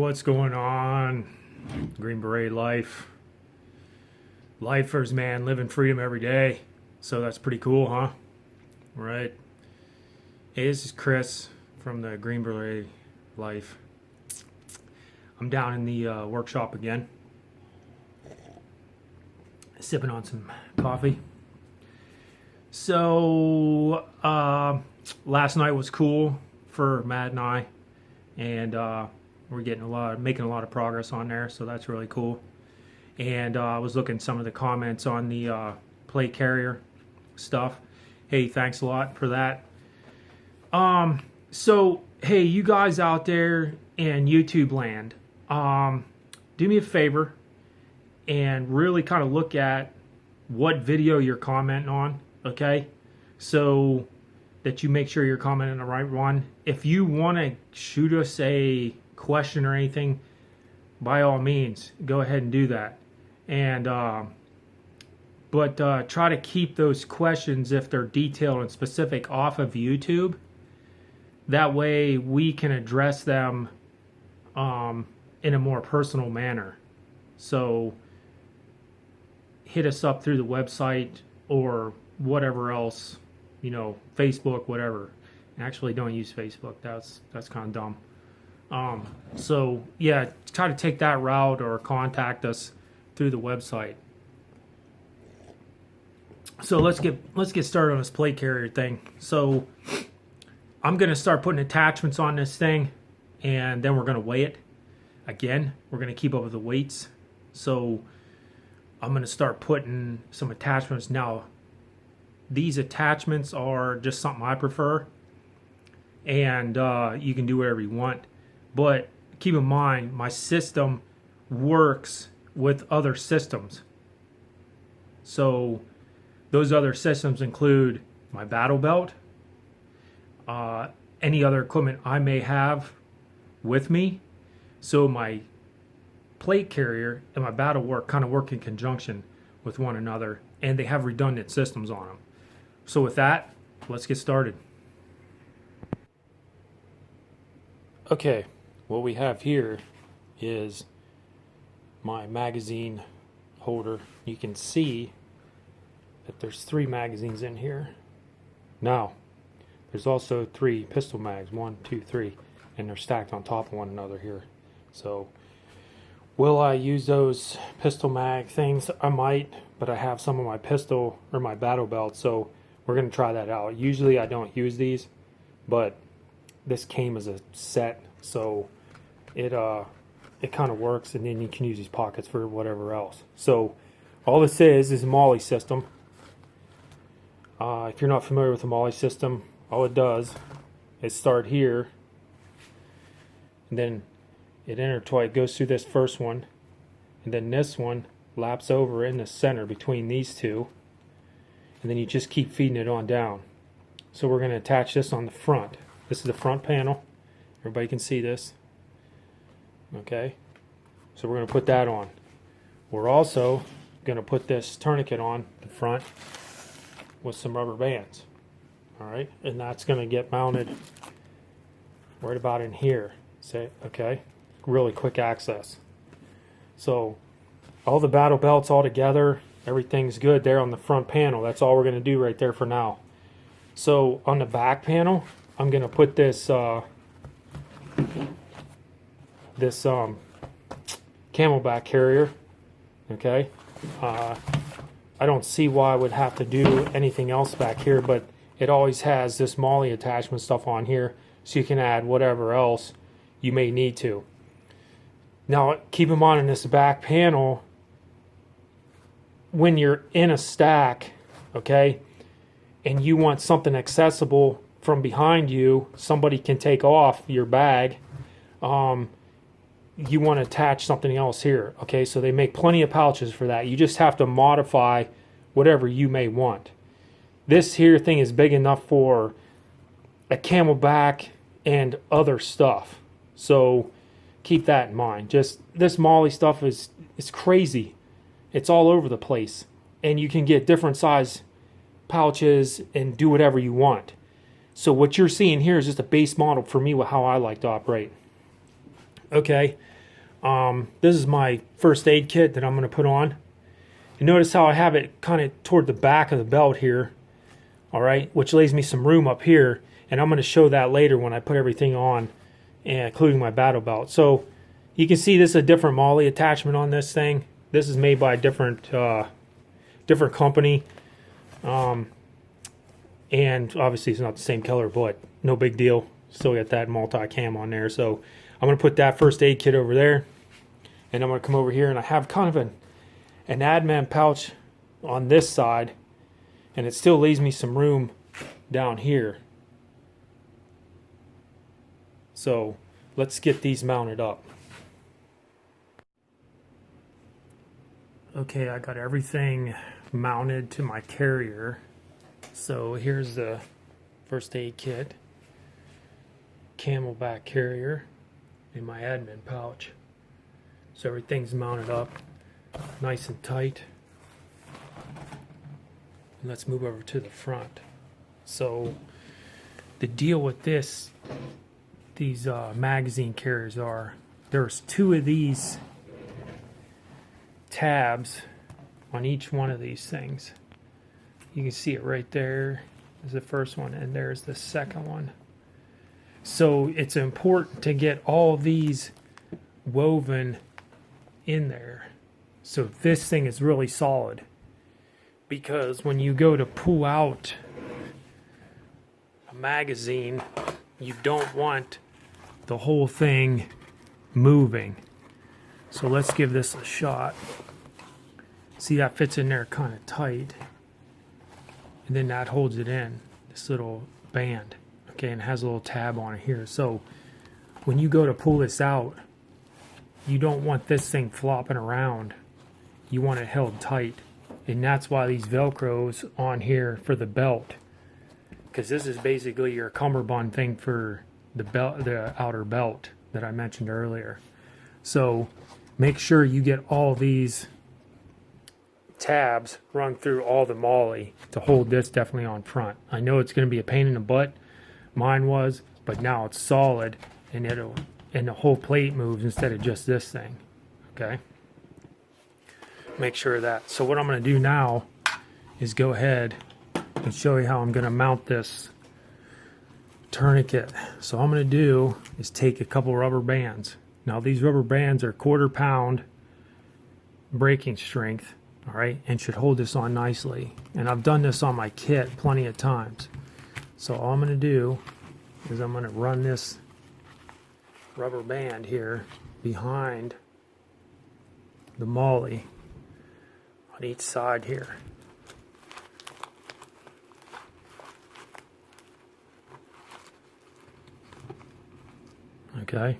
what's going on? Green Beret Life. Lifers, man, living freedom every day. So that's pretty cool, huh? Right. Hey, this is Chris from the Green Beret Life. I'm down in the workshop again, sipping on some coffee. So last night was cool for Matt and I, and we're making a lot of progress on there, so that's really cool. And I was looking at some of the comments on the plate carrier stuff. Hey, thanks a lot for that. So hey, you guys out there in YouTube land, do me a favor and really kind of look at what video you're commenting on, okay? So that you make sure you're commenting on the right one. If you want to shoot us a question or anything, by all means, go ahead and do that. And but try to keep those questions, if they're detailed and specific, off of YouTube. That way we can address them in a more personal manner. So hit us up through the website or whatever else, you know, Facebook, whatever. Actually, don't use Facebook. That's kind of dumb. So yeah, try to take that route or contact us through the website. So let's get started on this plate carrier thing. So I'm gonna start putting attachments on this thing, and then we're gonna weigh it. Again, we're gonna keep up with the weights. So I'm gonna start putting some attachments now. These attachments are just something I prefer, and you can do whatever you want. But keep in mind, my system works with other systems. So those other systems include my battle belt, any other equipment I may have with me. So my plate carrier and my battle kind of work in conjunction with one another, and they have redundant systems on them. So with that, let's get started. Okay, what we have here is my magazine holder. You can see that there's 3 magazines in here. Now, there's also 3 pistol mags, 1, 2, 3, and they're stacked on top of one another here. So, will I use those pistol mag things? I might, but I have some of my pistol or my battle belt, so we're going to try that out. Usually I don't use these, but this came as a set, so it kind of works, and then you can use these pockets for whatever else. So all this is a MOLLE system. If you're not familiar with the MOLLE system, all it does is start here, and then it goes through this first one, and then this one laps over in the center between these two, and then you just keep feeding it on down. So we're going to attach this on the front. This is the front panel. Everybody can see this. Okay, so we're going to put that on. We're also going to put this tourniquet on the front with some rubber bands. Alright, and that's going to get mounted right about in here. Say, okay, really quick access. So all the battle belts all together, everything's good there on the front panel. That's all we're going to do right there for now. So on the back panel, I'm going to put this camelback carrier. Okay, I don't see why I would have to do anything else back here, but it always has this MOLLE attachment stuff on here, so you can add whatever else you may need to. Now keep in mind, in this back panel, when you're in a stack, okay, and you want something accessible from behind you, somebody can take off your bag, you want to attach something else here. Okay, so they make plenty of pouches for that. You just have to modify whatever you may want. This here thing is big enough for a camelback and other stuff, so keep that in mind. Just this MOLLE stuff is crazy. It's all over the place, and you can get different size pouches and do whatever you want. So what you're seeing here is just a base model for me with how I like to operate. Okay, This is my first aid kit that I'm going to put on. You notice how I have it kind of toward the back of the belt here, all right, which leaves me some room up here, and I'm going to show that later when I put everything on, including my battle belt. So you can see this is a different MOLLE attachment on this thing. This is made by a different company, and obviously it's not the same color, but no big deal. Still got that multi-cam on there. So I'm going to put that first aid kit over there, and I'm going to come over here, and I have kind of an admin pouch on this side, and it still leaves me some room down here. So let's get these mounted up. Okay, I got everything mounted to my carrier. So here's the first aid kit, Camelback carrier, in my admin pouch. So everything's mounted up nice and tight. And let's move over to the front. So the deal with these magazine carriers are, there's 2 of these tabs on each one of these things. You can see it right there is the first one, and there's the second one. So it's important to get all these woven in there. So this thing is really solid, because when you go to pull out a magazine, you don't want the whole thing moving. So let's give this a shot. See, that fits in there kind of tight, and then that holds it in, this little band. Okay, and it has a little tab on it here. So when you go to pull this out, you don't want this thing flopping around. You want it held tight, and that's why these Velcros on here for the belt, because this is basically your cummerbund thing for the belt, the outer belt that I mentioned earlier. So make sure you get all these tabs run through all the MOLLE to hold this definitely on front. I know it's going to be a pain in the butt. Mine was, but now it's solid, and the whole plate moves instead of just this thing. Okay, make sure of that. So what I'm going to do now is go ahead and show you how I'm going to mount this tourniquet. So all I'm going to do is take a couple rubber bands. Now these rubber bands are 1/4 pound breaking strength, all right, and should hold this on nicely. And I've done this on my kit plenty of times. So all I'm going to do is I'm going to run this rubber band here behind the MOLLE on each side here. Okay.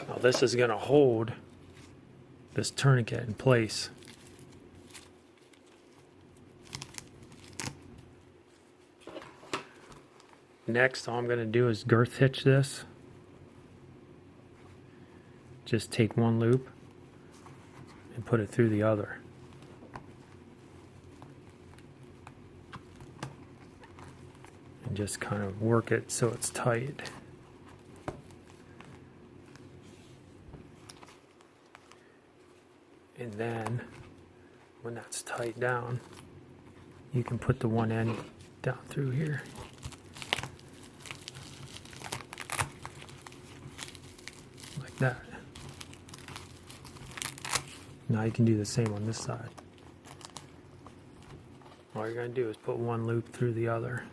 Now this is going to hold this tourniquet in place. Next, all I'm going to do is girth hitch this. Just take one loop and put it through the other. And just kind of work it so it's tight. And then, when that's tight down, you can put the one end down through here. Like that. Now you can do the same on this side. All you're going to do is put one loop through the other.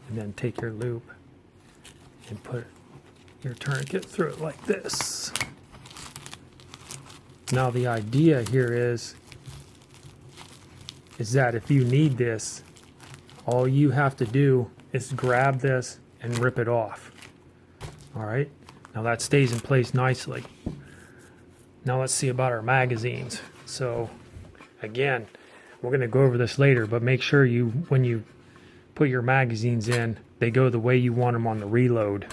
And then take your loop and put your tourniquet through it like this. Now the idea here is that if you need this, all you have to do is grab this and rip it off. All right, now that stays in place nicely. Now let's see about our magazines. So again, we're going to go over this later, but make sure when you put your magazines in, they go the way you want them on the reload.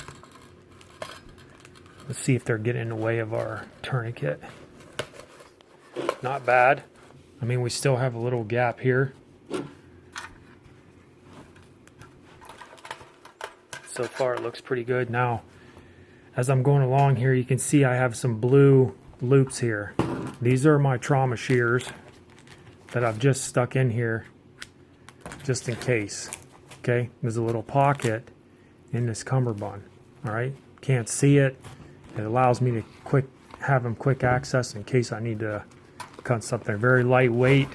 Let's see if they're getting in the way of our tourniquet. Not bad. I mean, we still have a little gap here. So far it looks pretty good. Now, as I'm going along here, you can see I have some blue loops here. These are my trauma shears that I've just stuck in here just in case. Okay, there's a little pocket in this cummerbund. All right, can't see it. It allows me to have them quick access in case I need to cut something. Very lightweight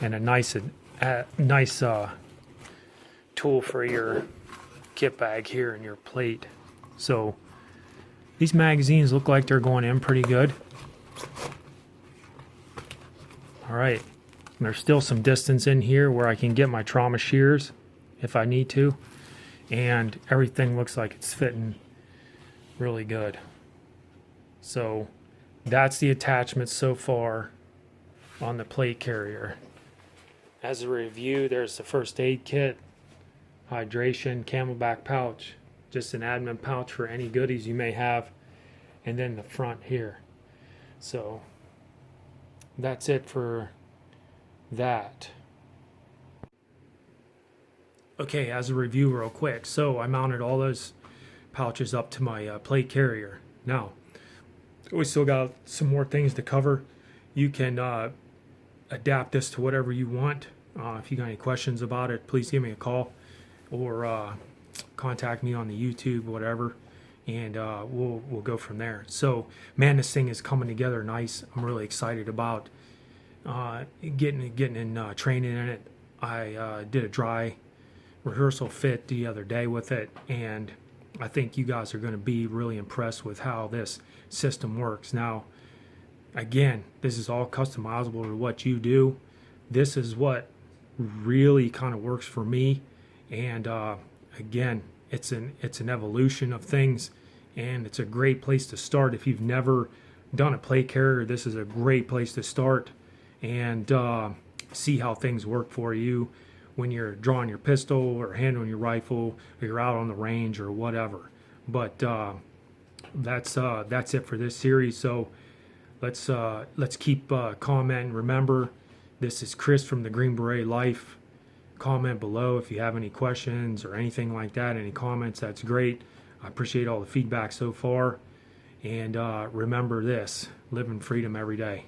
and a nice tool for your kit bag here and your plate. So these magazines look like they're going in pretty good. All right, and there's still some distance in here where I can get my trauma shears if I need to, and everything looks like it's fitting really good. So that's the attachment so far on the plate carrier. As a review, there's the first aid kit, hydration, camelback pouch, just an admin pouch for any goodies you may have, and then the front here. So that's it for that. Okay, as a review real quick, so I mounted all those pouches up to my plate carrier. Now, we still got some more things to cover. You can adapt this to whatever you want. If you got any questions about it, please give me a call or contact me on the YouTube, whatever, and we'll go from there. So, man, this thing is coming together nice. I'm really excited about getting in training in it. I did a dry rehearsal fit the other day with it, and I think you guys are going to be really impressed with how this system works. Now, again, this is all customizable to what you do. This is what really kind of works for me, and again, it's an evolution of things, and it's a great place to start. If you've never done a plate carrier, this is a great place to start and see how things work for you when you're drawing your pistol or handling your rifle, or you're out on the range or whatever. But that's it for this series. So let's keep commenting. Remember, this is Chris from the Green Beret Life. Comment below if you have any questions or anything like that. Any comments, that's great. I appreciate all the feedback so far. And remember this: live in freedom every day.